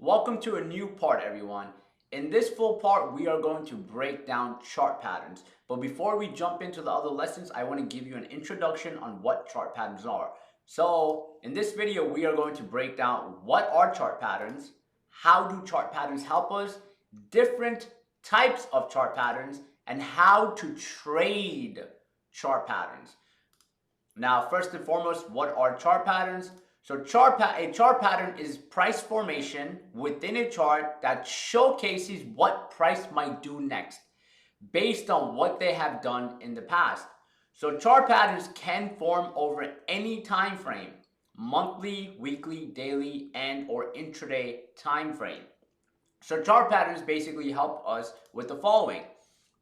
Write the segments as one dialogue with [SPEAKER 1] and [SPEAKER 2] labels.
[SPEAKER 1] Welcome to a new part, everyone. In this full part, we are going to break down chart patterns. But before we jump into the other lessons, I want to give you an introduction on what chart patterns are. So in this video, we are going to break down what are chart patterns, how do chart patterns help us, different types of chart patterns, and how to trade chart patterns. Now, first and foremost, what are chart patterns? So a chart pattern is price formation within a chart that showcases what price might do next based on what they have done in the past. So chart patterns can form over any time frame, monthly, weekly, daily, and or intraday time frame. So chart patterns basically help us with the following.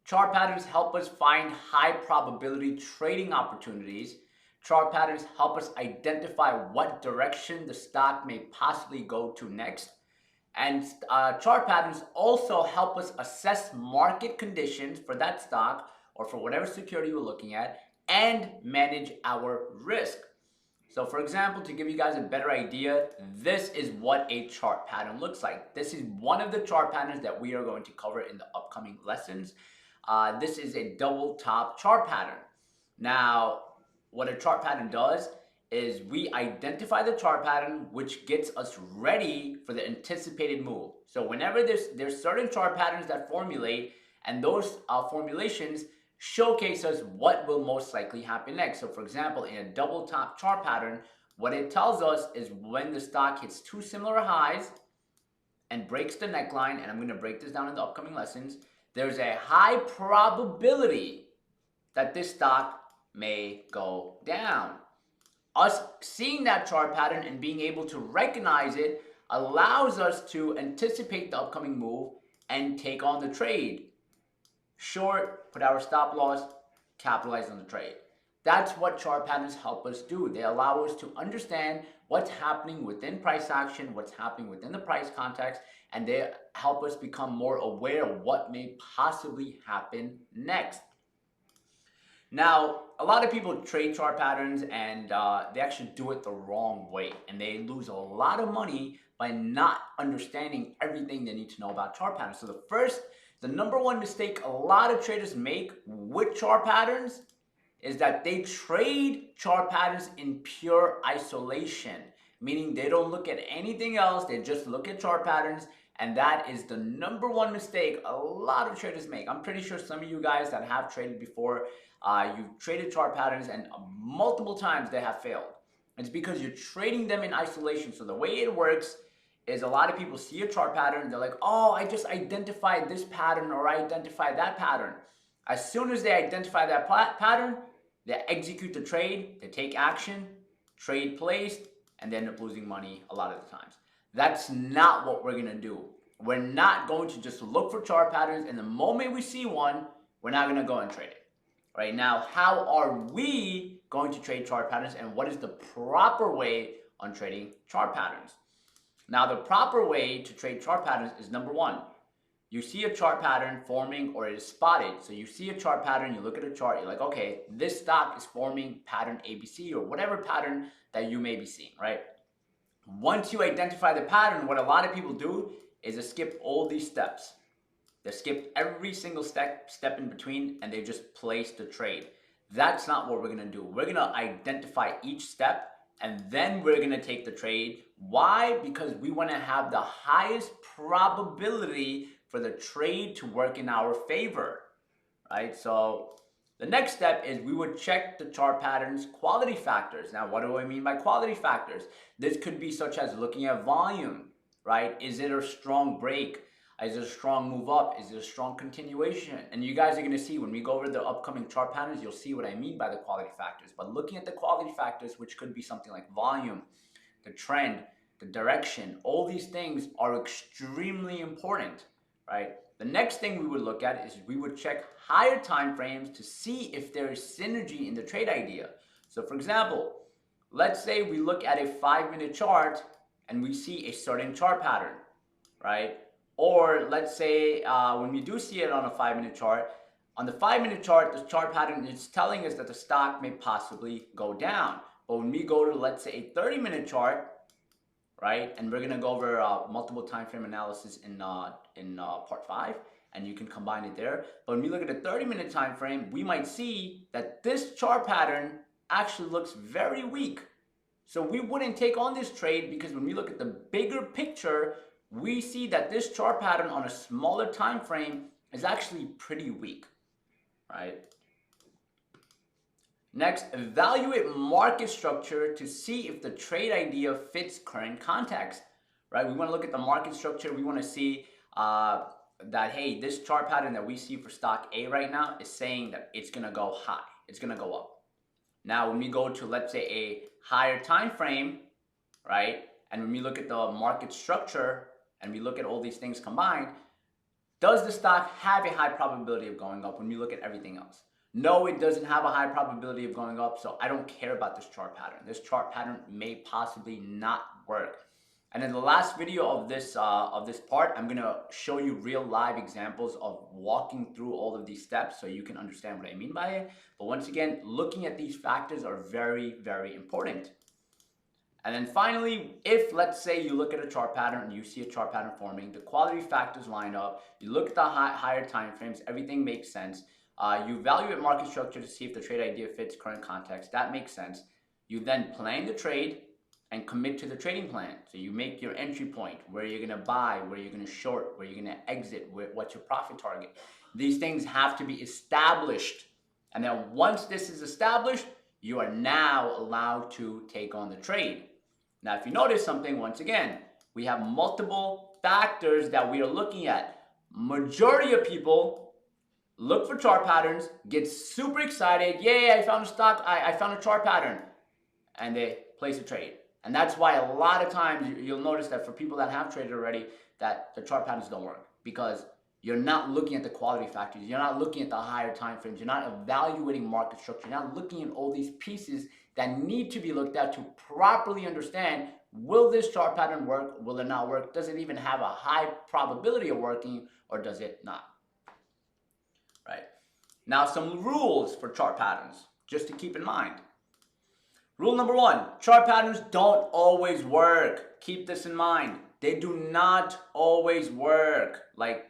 [SPEAKER 1] Chart patterns help us find high probability trading opportunities. Chart patterns help us identify what direction the stock may possibly go to next. And chart patterns also help us assess market conditions for that stock or for whatever security we're looking at and manage our risk. So for example, to give you guys a better idea, this is what a chart pattern looks like. This is one of the chart patterns that we are going to cover in the upcoming lessons. This is a double top chart pattern. Now, what a chart pattern does is we identify the chart pattern, which gets us ready for the anticipated move. So whenever there's certain chart patterns that formulate, and those formulations showcase us what will most likely happen next. So for example, in a double top chart pattern, what it tells us is when the stock hits two similar highs and breaks the neckline, and I'm going to break this down in the upcoming lessons, there's a high probability that this stock may go down. Us seeing that chart pattern and being able to recognize it allows us to anticipate the upcoming move and take on the trade. Short, put our stop loss, capitalize on the trade. That's what chart patterns help us do. They allow us to understand what's happening within price action, what's happening within the price context, and they help us become more aware of what may possibly happen next. Now, a lot of people trade chart patterns and they actually do it the wrong way, and they lose a lot of money by not understanding everything they need to know about chart patterns. So the number one mistake a lot of traders make with chart patterns is that they trade chart patterns in pure isolation, meaning they don't look at anything else, they just look at chart patterns. And that is the number one mistake a lot of traders make. I'm pretty sure some of you guys that have traded before, you've traded chart patterns and multiple times they have failed. It's because you're trading them in isolation. So the way it works is a lot of people see a chart pattern, they're like, oh, I just identified this pattern or I identified that pattern. As soon as they identify that pattern, they execute the trade, they take action, trade placed, and they end up losing money a lot of the times. That's not what we're going to do. We're not going to just look for chart patterns, and the moment we see one, we're not going to go and trade it. Right now, how are we going to trade chart patterns, and what is the proper way on trading chart patterns? Now, the proper way to trade chart patterns is number one. You see a chart pattern forming or it is spotted. So you see a chart pattern, you look at a chart, you're like, okay, this stock is forming pattern ABC or whatever pattern that you may be seeing, right? Once you identify the pattern, what a lot of people do is they skip all these steps. They skip every single step in between, and they just place the trade. That's not what we're going to do. We're going to identify each step, and then we're going to take the trade. Why? Because we want to have the highest probability for the trade to work in our favor, right? So the next step is we would check the chart pattern's quality factors. Now, what do I mean by quality factors? This could be such as looking at volume, right? Is it a strong break? Is it a strong move up? Is it a strong continuation? And you guys are going to see when we go over the upcoming chart patterns, you'll see what I mean by the quality factors. But looking at the quality factors, which could be something like volume, the trend, the direction, all these things are extremely important, right? The next thing we would look at is we would check higher time frames to see if there is synergy in the trade idea. So for example, let's say we look at a 5-minute chart and we see a certain chart pattern, right? Or let's say when we do see it on a 5-minute chart, on the 5-minute chart, the chart pattern is telling us that the stock may possibly go down. But when we go to, let's say, a 30-minute chart, right? And we're gonna go over multiple time frame analysis in part 5, and you can combine it there. But when we look at a 30-minute time frame, we might see that this chart pattern actually looks very weak. So we wouldn't take on this trade because when we look at the bigger picture, we see that this chart pattern on a smaller time frame is actually pretty weak, right? Next, evaluate market structure to see if the trade idea fits current context, right? We want to look at the market structure. We want to see that, hey, this chart pattern that we see for stock A right now is saying that it's going to go high. It's going to go up. Now, when we go to, let's say, a higher time frame, right? And when we look at the market structure and we look at all these things combined, does the stock have a high probability of going up when we look at everything else? No, it doesn't have a high probability of going up, so I don't care about this chart pattern. This chart pattern may possibly not work. And in the last video of this part, I'm gonna show you real live examples of walking through all of these steps so you can understand what I mean by it. But once again, looking at these factors are very, very important. And then finally, if let's say you look at a chart pattern and you see a chart pattern forming, the quality factors line up, you look at the higher time frames, everything makes sense. You evaluate market structure to see if the trade idea fits current context. That makes sense. You then plan the trade and commit to the trading plan. So you make your entry point, where you're gonna buy, where you're gonna short, where you're gonna exit, what's your profit target. These things have to be established. And then once this is established, you are now allowed to take on the trade. Now, if you notice something, once again, we have multiple factors that we are looking at. Majority of people look for chart patterns, get super excited. Yay, I found a stock, I found a chart pattern. And they place a trade. And that's why a lot of times you'll notice that for people that have traded already, that the chart patterns don't work. Because you're not looking at the quality factors. You're not looking at the higher time frames. You're not evaluating market structure. You're not looking at all these pieces that need to be looked at to properly understand, will this chart pattern work? Will it not work? Does it even have a high probability of working, or does it not? Right. Now, some rules for chart patterns, just to keep in mind. Rule number 1, chart patterns don't always work. Keep this in mind. They do not always work. Like,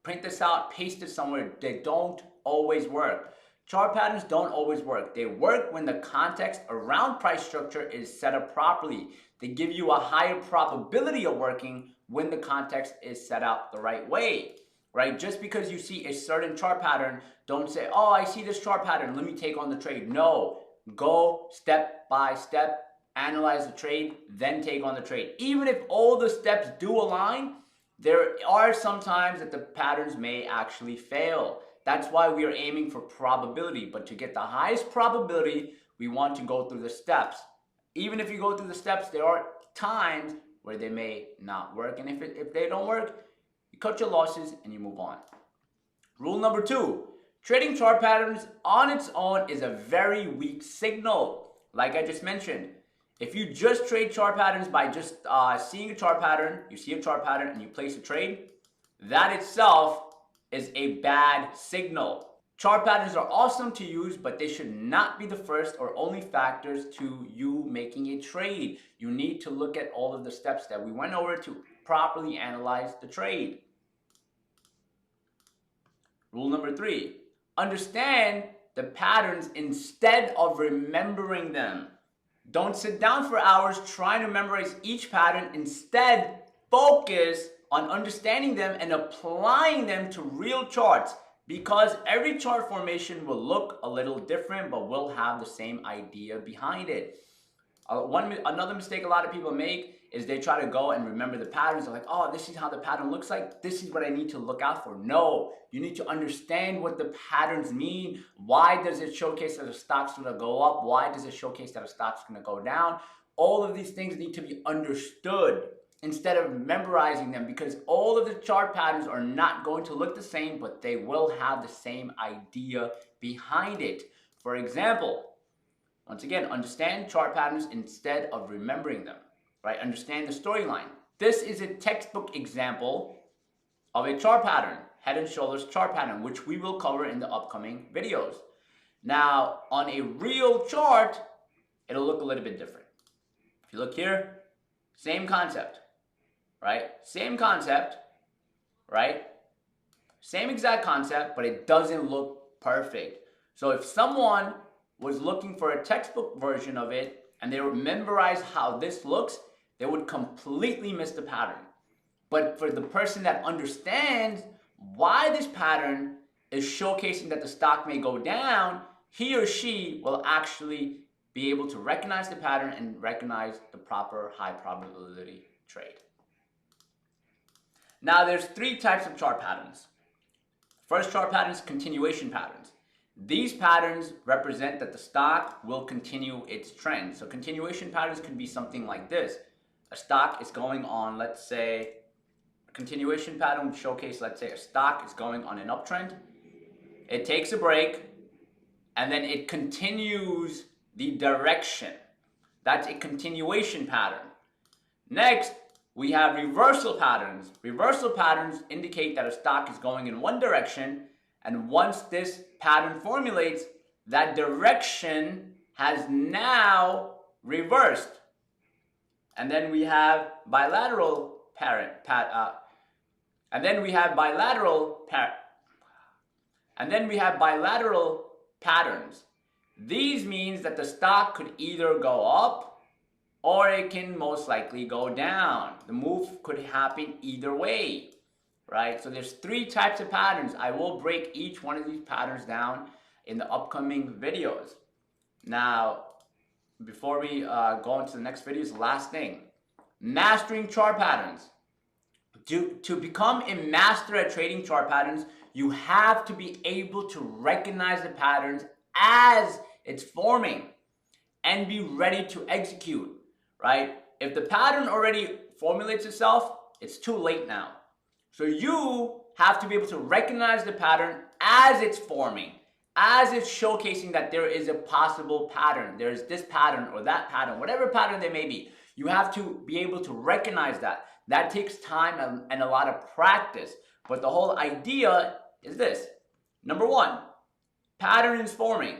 [SPEAKER 1] print this out, paste it somewhere. They don't always work. Chart patterns don't always work. They work when the context around price structure is set up properly. They give you a higher probability of working when the context is set up the right way. Right? Just because you see a certain chart pattern, don't say, oh, I see this chart pattern, let me take on the trade. No, go step by step, analyze the trade, then take on the trade. Even if all the steps do align, there are some times that the patterns may actually fail. That's why we are aiming for probability. But to get the highest probability, we want to go through the steps. Even if you go through the steps, there are times where they may not work. And if they don't work, you cut your losses and you move on. Rule number 2, trading chart patterns on its own is a very weak signal. Like I just mentioned, if you just trade chart patterns by just seeing a chart pattern, you see a chart pattern and you place a trade, that itself is a bad signal. Chart patterns are awesome to use, but they should not be the first or only factors to you making a trade. You need to look at all of the steps that we went over to properly analyze the trade. Rule number 3, understand the patterns instead of remembering them. Don't sit down for hours trying to memorize each pattern. Instead, focus on understanding them and applying them to real charts, because every chart formation will look a little different but will have the same idea behind it. Another mistake a lot of people make is they try to go and remember the patterns. They're like, oh, this is how the pattern looks like. This is what I need to look out for. No, you need to understand what the patterns mean. Why does it showcase that a stock's going to go up? Why does it showcase that a stock's going to go down? All of these things need to be understood instead of memorizing them, because all of the chart patterns are not going to look the same, but they will have the same idea behind it. For example, once again, understand chart patterns instead of remembering them, right? Understand the storyline. This is a textbook example of a chart pattern, Head and Shoulders chart pattern, which we will cover in the upcoming videos. Now, on a real chart, it'll look a little bit different. If you look here, Same concept, right? Same concept, right? Same exact concept, but it doesn't look perfect. So if someone was looking for a textbook version of it and they would memorize how this looks, they would completely miss the pattern. But for the person that understands why this pattern is showcasing that the stock may go down, he or she will actually be able to recognize the pattern and recognize the proper high probability trade. Now there's three types of chart patterns. First chart pattern is continuation patterns. These patterns represent that the stock will continue its trend. So continuation patterns can be something like this. A stock is going on, let's say, a continuation pattern would showcase, let's say, a stock is going on an uptrend. It takes a break, and then it continues the direction. That's a continuation pattern. Next, we have reversal patterns. Reversal patterns indicate that a stock is going in one direction, and once this pattern formulates, that direction has now reversed. And then we have bilateral patterns. These means that the stock could either go up or it can most likely go down. The move could happen either way, right? So there's three types of patterns. I will break each one of these patterns down in the upcoming videos. Now, before we go into the next videos, the last thing, mastering chart patterns. To become a master at trading chart patterns, you have to be able to recognize the patterns as it's forming and be ready to execute. Right? If the pattern already formulates itself, it's too late now. So you have to be able to recognize the pattern as it's forming, as it's showcasing that there is a possible pattern. There's this pattern or that pattern, whatever pattern they may be. You have to be able to recognize that. That takes time and a lot of practice. But the whole idea is this. Number one, pattern is forming.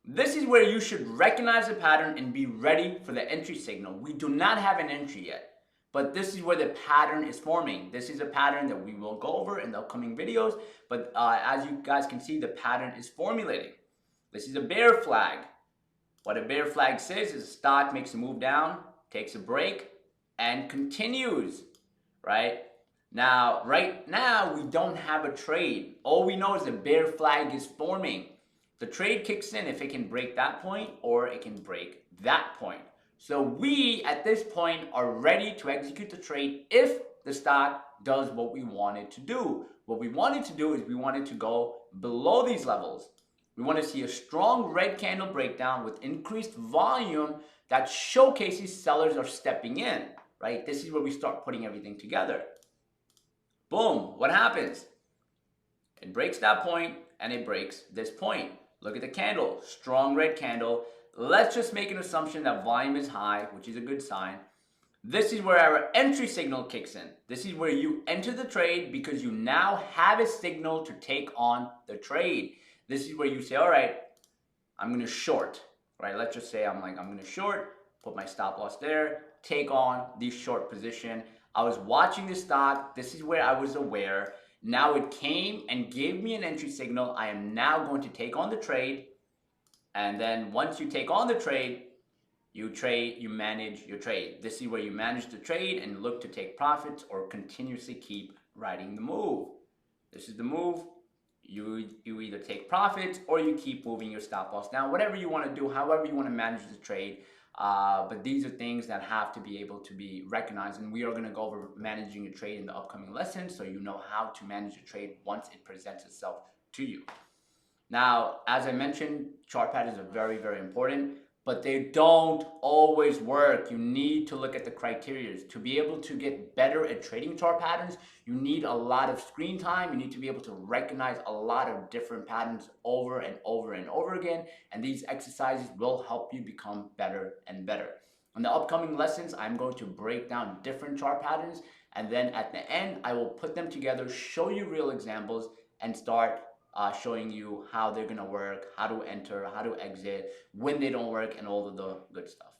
[SPEAKER 1] This is where you should recognize the pattern and be ready for the entry signal. We do not have an entry yet, but this is where the pattern is forming. This is a pattern that we will go over in the upcoming videos, but as you guys can see, the pattern is formulating. This is a bear flag. What a bear flag says is the stock makes a move down, takes a break, and continues, right? Now, right now, we don't have a trade. All we know is the bear flag is forming. The trade kicks in if it can break that point or it can break that point. So we, at this point, are ready to execute the trade if the stock does what we want it to do. What we wanted to do is we wanted to go below these levels. We want to see a strong red candle breakdown with increased volume that showcases sellers are stepping in, right? This is where we start putting everything together. Boom, what happens? It breaks that point and it breaks this point. Look at the candle, strong red candle. Let's just make an assumption that volume is high, which is a good sign. This is where our entry signal kicks in. This is where you enter the trade because you now have a signal to take on the trade. This is where you say, all right, I'm going to short, right? Let's just say I'm going to short, put my stop loss there, take on the short position. I was watching the stock. This is where I was aware. Now it came and gave me an entry signal. I am now going to take on the trade. And then once you take on the trade, you manage your trade. This is where you manage the trade and look to take profits or continuously keep riding the move. This is the move. You either take profits or you keep moving your stop loss down, whatever you want to do, however you want to manage the trade. But these are things that have to be able to be recognized, and we are going to go over managing a trade in the upcoming lessons so you know how to manage a trade once it presents itself to you. Now, as I mentioned, chart patterns are very, very important, but they don't always work. You need to look at the criteria. To be able to get better at trading chart patterns, you need a lot of screen time. You need to be able to recognize a lot of different patterns over and over and over again, and these exercises will help you become better and better. In the upcoming lessons, I'm going to break down different chart patterns, and then at the end, I will put them together, show you real examples, and start showing you how they're going to work, how to enter, how to exit, when they don't work, and all of the good stuff.